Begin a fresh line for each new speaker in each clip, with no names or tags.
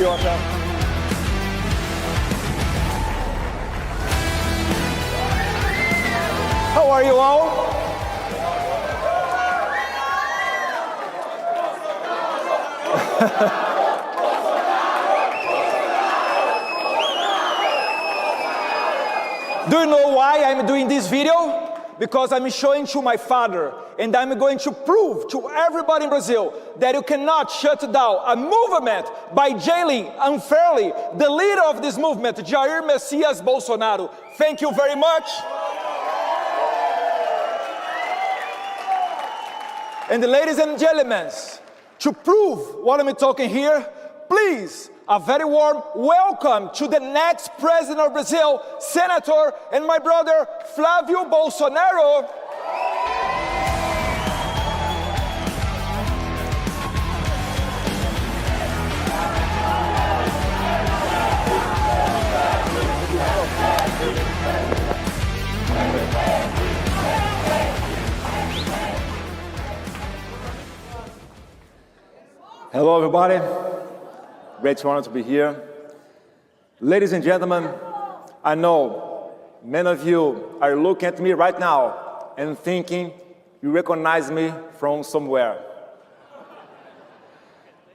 idiota. How are you all? Do you know why I'm doing this video? Because I'm showing to my father, and I'm going to prove to everybody in Brazil that you cannot shut down a movement by jailing unfairly the leader of this movement, Jair Messias Bolsonaro. Thank you very much. And ladies and gentlemen, to prove what I'm talking here, please, a very warm welcome to the next president of Brazil, Senator and my brother, Flávio Bolsonaro. Hello, everybody. Great honor to be here. Ladies and gentlemen, I know many of you are looking at me right now and thinking you recognize me from somewhere.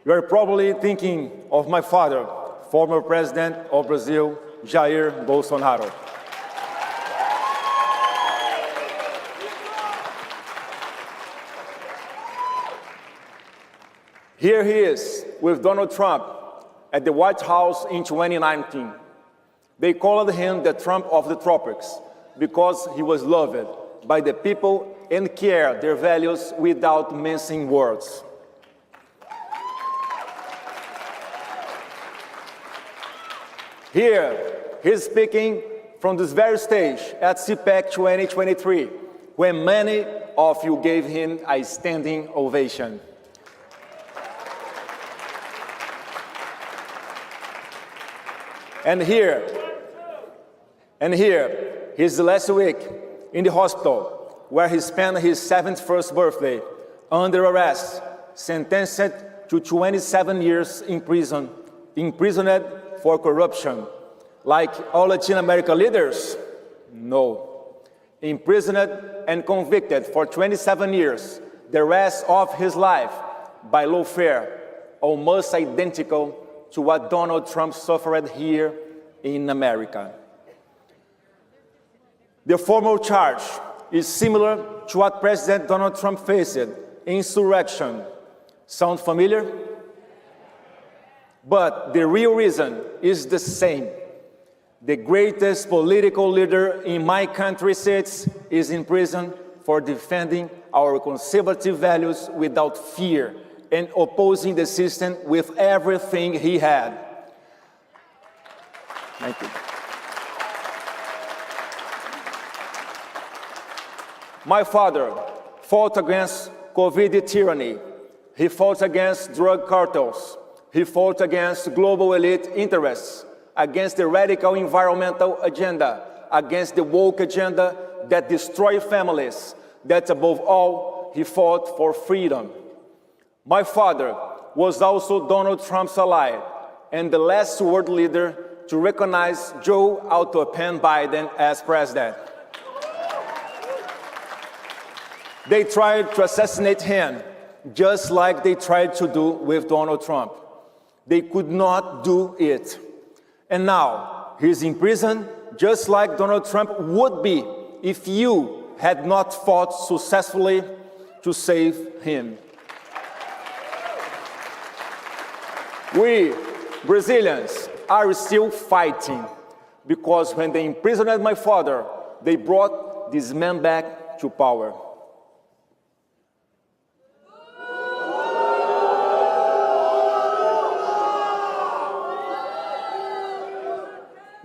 You are probably thinking of my father, former president of Brazil, Jair Bolsonaro. Here he is with Donald Trump at the White House in 2019. They called him the Trump of the tropics because he was loved by the people and cared their values without mincing words. Here, he's speaking from this very stage at Cpac 2023, when many of you gave him a standing ovation. And here, he's last week in the hospital where he spent his 71st birthday under arrest, sentenced to 27 years in prison, imprisoned for corruption. Like all Latin American leaders? No. Imprisoned and convicted for 27 years, the rest of his life by lawfare, almost identical to what Donald Trump suffered here in America. The formal charge is similar to what President Donald Trump faced, insurrection. Sound familiar? But the real reason is the same. The greatest political leader in my country is in prison for defending our conservative values without fear and opposing the system with everything he had. Thank you. My father fought against COVID tyranny. He fought against drug cartels. He fought against global elite interests, against the radical environmental agenda, against the woke agenda that destroys families, that above all, he fought for freedom. My father was also Donald Trump's ally and the last world leader to recognize Joe Autopen Biden as president. They tried to assassinate him, just like they tried to do with Donald Trump. They could not do it. And now, he's in prison, just like Donald Trump would be if you had not fought successfully to save him. We, Brazilians, are still fighting, because when they imprisoned my father, they brought this man back to power.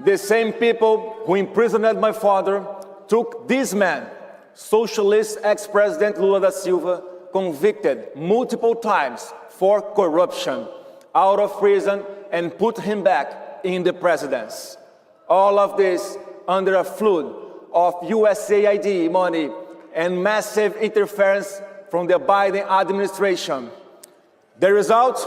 The same people who imprisoned my father took this man, socialist ex-president Lula da Silva, convicted multiple times for corruption, out of prison and put him back in the presidency. All of this under a flood of USAID money and massive interference from the Biden administration. The result?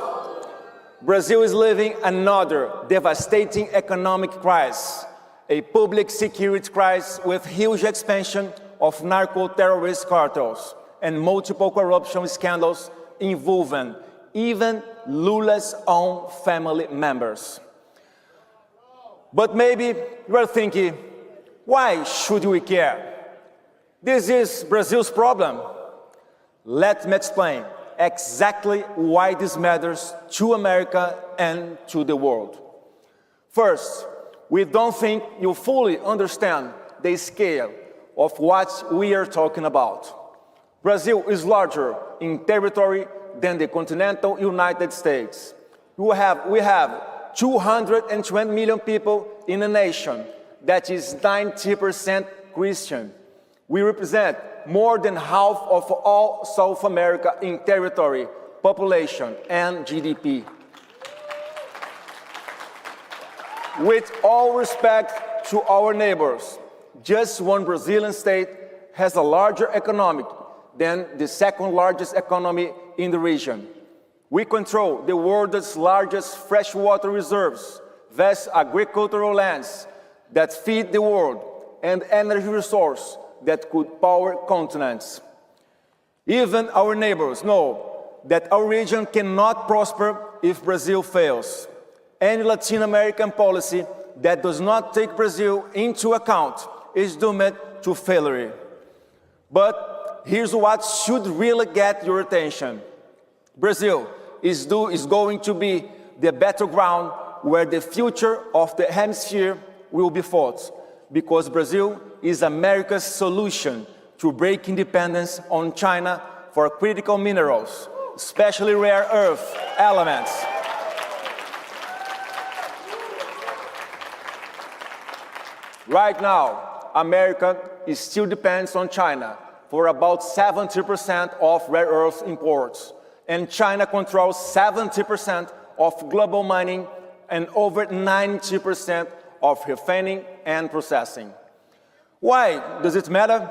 Brazil is living another devastating economic crisis, a public security crisis with huge expansion of narco-terrorist cartels and multiple corruption scandals involving even Lula's own family members. But maybe you are thinking, why should we care? This is Brazil's problem. Let me explain exactly why this matters to America and to the world. First, we don't think you fully understand the scale of what we are talking about. Brazil is larger in territory than the continental United States. We have 220 million people in a nation that is 90% Christian. We represent more than half of all South America in territory, population, and GDP. With all respect to our neighbors, just one Brazilian state has a larger economy than the second largest economy in the region. We control the world's largest freshwater reserves, vast agricultural lands that feed the world, and energy resources that could power continents. Even our neighbors know that our region cannot prosper if Brazil fails. Any Latin American policy that does not take Brazil into account is doomed to failure. But here's what should really get your attention. Brazil is going to be the battleground where the future of the hemisphere will be fought, because Brazil is America's solution to break independence on China for critical minerals, especially rare earth elements. Right now, America still depends on China for about 70% of rare earth imports, and China controls 70% of global mining and over 90% of refining and processing. Why does it matter?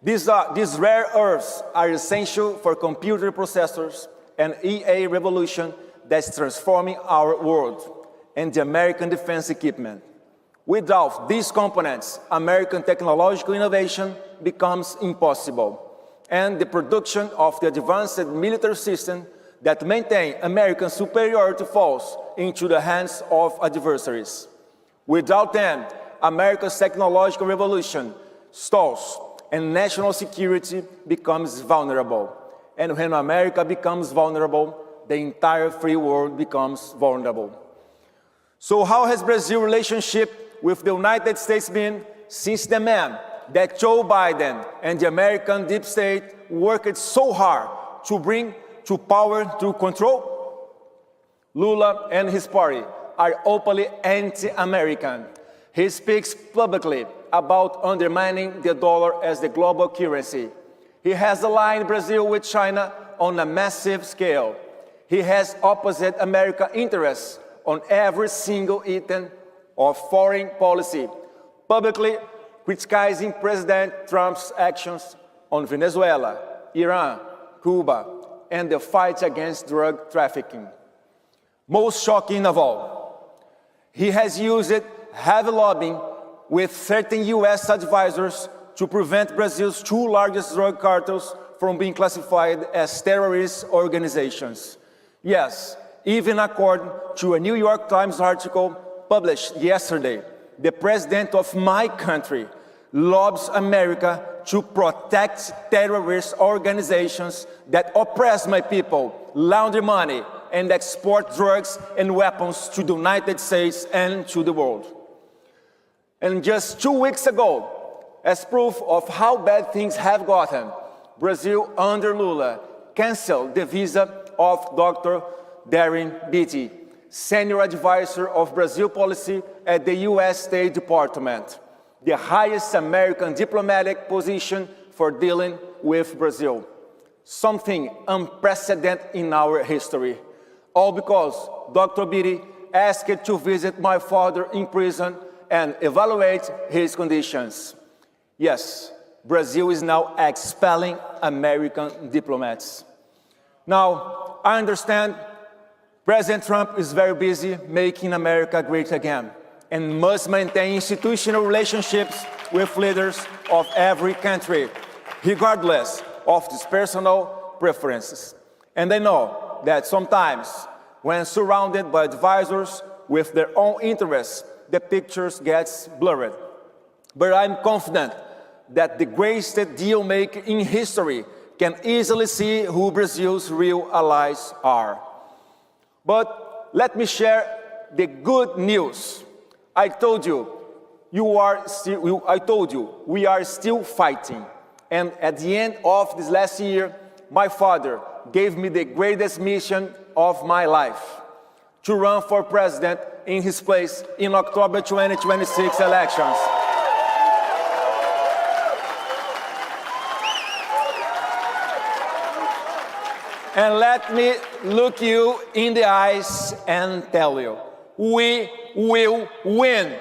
These rare earths are essential for computer processors and EA revolution that's transforming our world and the American defense equipment. Without these components, American technological innovation becomes impossible, and the production of the advanced military system that maintain American superiority falls into the hands of adversaries. Without them, America's technological revolution stalls and national security becomes vulnerable. And when America becomes vulnerable, the entire free world becomes vulnerable. So how has Brazil's relationship with the United States been since the man that Joe Biden and the American deep state worked so hard to bring to power through control? Lula and his party are openly anti-American. He speaks publicly about undermining the dollar as the global currency. He has aligned Brazil with China on a massive scale. He has opposite American interests on every single item of foreign policy, publicly criticizing President Trump's actions on Venezuela, Iran, Cuba, and the fight against drug trafficking. Most shocking of all, he has used heavy lobbying with 13 US advisors to prevent Brazil's two largest drug cartels from being classified as terrorist organizations. Yes, even according to a New York Times article published yesterday, the president of my country lobbies America to protect terrorist organizations that oppress my people, launder money, and export drugs and weapons to the United States and to the world. And just 2 weeks ago, as proof of how bad things have gotten, Brazil under Lula canceled the visa of Dr. Darren Beatty, senior advisor of Brazil policy at the US State Department, the highest American diplomatic position for dealing with Brazil. Something unprecedented in our history. All because Dr. Beatty asked to visit my father in prison and evaluate his conditions. Yes, Brazil is now expelling American diplomats. Now, I understand President Trump is very busy making America great again and must maintain institutional relationships with leaders of every country, regardless of his personal preferences. And I know that sometimes, when surrounded by advisors with their own interests, the picture gets blurred. But I'm confident that the greatest deal-maker in history can easily see who Brazil's real allies are. But let me share the good news. I told you, we are still fighting. And at the end of this last year, my father gave me the greatest mission of my life, to run for president in his place in October 2026 elections. And let me look you in the eyes and tell you, we will win.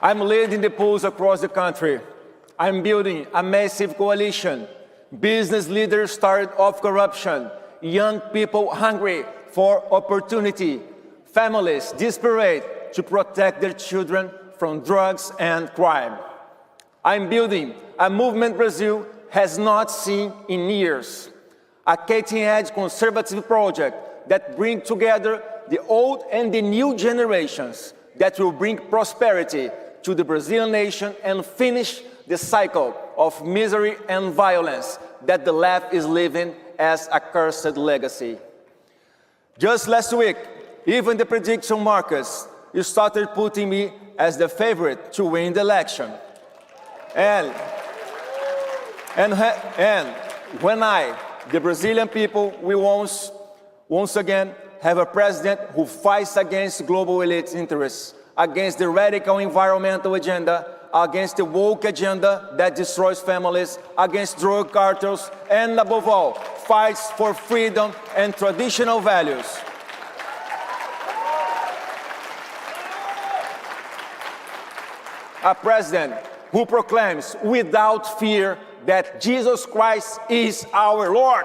I'm leading the polls across the country. I'm building a massive coalition. Business leaders tired of corruption, young people hungry for opportunity, families desperate to protect their children from drugs and crime. I'm building a movement Brazil has not seen in years, a cutting-edge conservative project that brings together the old and the new generations that will bring prosperity to the Brazilian nation and finish the cycle of misery and violence that the left is living as a cursed legacy. Just last week, even the prediction markets started putting me as the favorite to win the election. And when the Brazilian people, will once again have a president who fights against global elite interests, against the radical environmental agenda, against the woke agenda that destroys families, against drug cartels, and above all, fights for freedom and traditional values. A president who proclaims without fear that Jesus Christ is our Lord.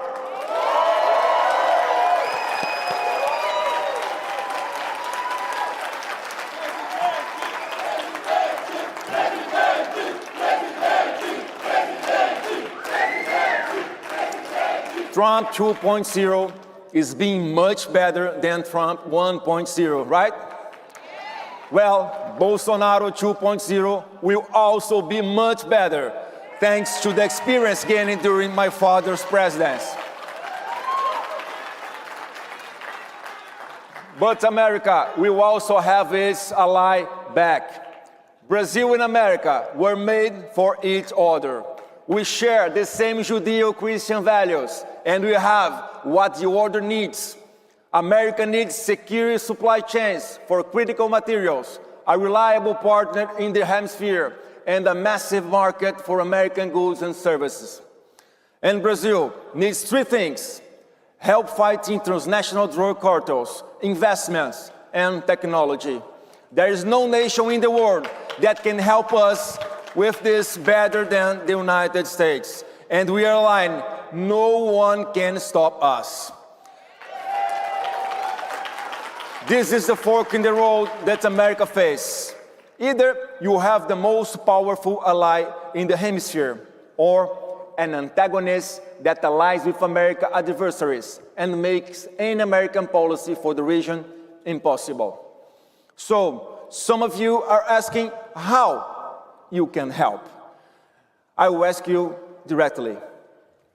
Trump 2.0 is being much better than Trump 1.0, right? Well, Bolsonaro 2.0 will also be much better, thanks to the experience gained during my father's presidency. But America will also have its ally back. Brazil and America were made for each other. We share the same Judeo-Christian values, and we have what the world needs. America needs secure supply chains for critical materials, a reliable partner in the hemisphere, and a massive market for American goods and services. And Brazil needs three things: help fighting transnational drug cartels, investments, and technology. There is no nation in the world that can help us with this better than the United States. And we are aligned. No one can stop us. This is the fork in the road that America faces. Either you have the most powerful ally in the hemisphere, or an antagonist that allies with America's adversaries and makes any American policy for the region impossible. So, some of you are asking how you can help. I will ask you directly.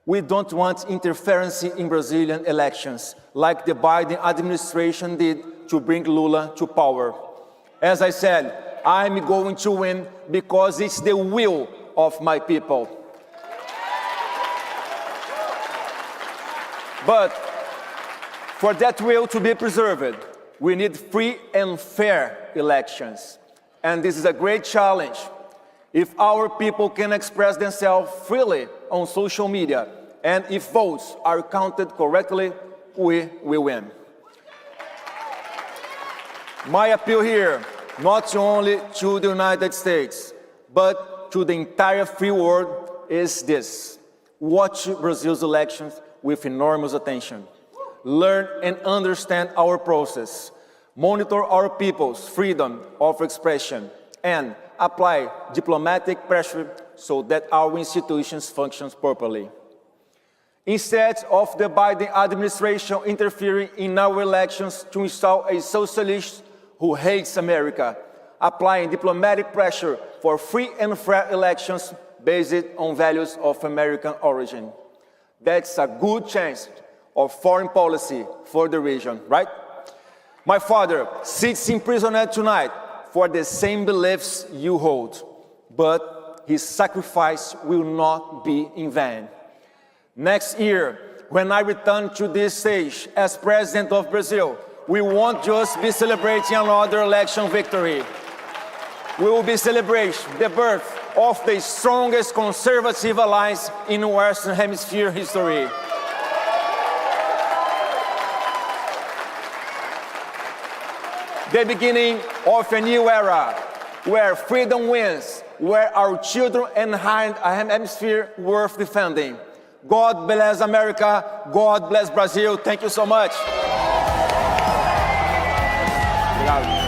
We don't want interference in Brazilian elections, like the Biden administration did to bring Lula to power. As I said, I'm going to win because it's the will of my people. But for that will to be preserved, we need free and fair elections. And this is a great challenge. If our people can express themselves freely on social media, and if votes are counted correctly, we will win. My appeal here, not only to the United States, but to the entire free world, is this: watch Brazil's elections with enormous attention. Learn and understand our process. Monitor our people's freedom of expression and apply diplomatic pressure so that our institutions function properly. Instead of the Biden administration interfering in our elections to install a socialist who hates America, applying diplomatic pressure for free and fair elections based on values of American origin. That's a good chance of foreign policy for the region, right? My father sits in prison tonight for the same beliefs you hold, but his sacrifice will not be in vain. Next year, when I return to this stage as President of Brazil, we won't just be celebrating another election victory. We will be celebrating the birth of the strongest conservative alliance in Western Hemisphere history. The beginning of a new era where freedom wins, where our children and hemisphere worth defending. God bless America. God bless Brazil. Thank you so much. Obrigado.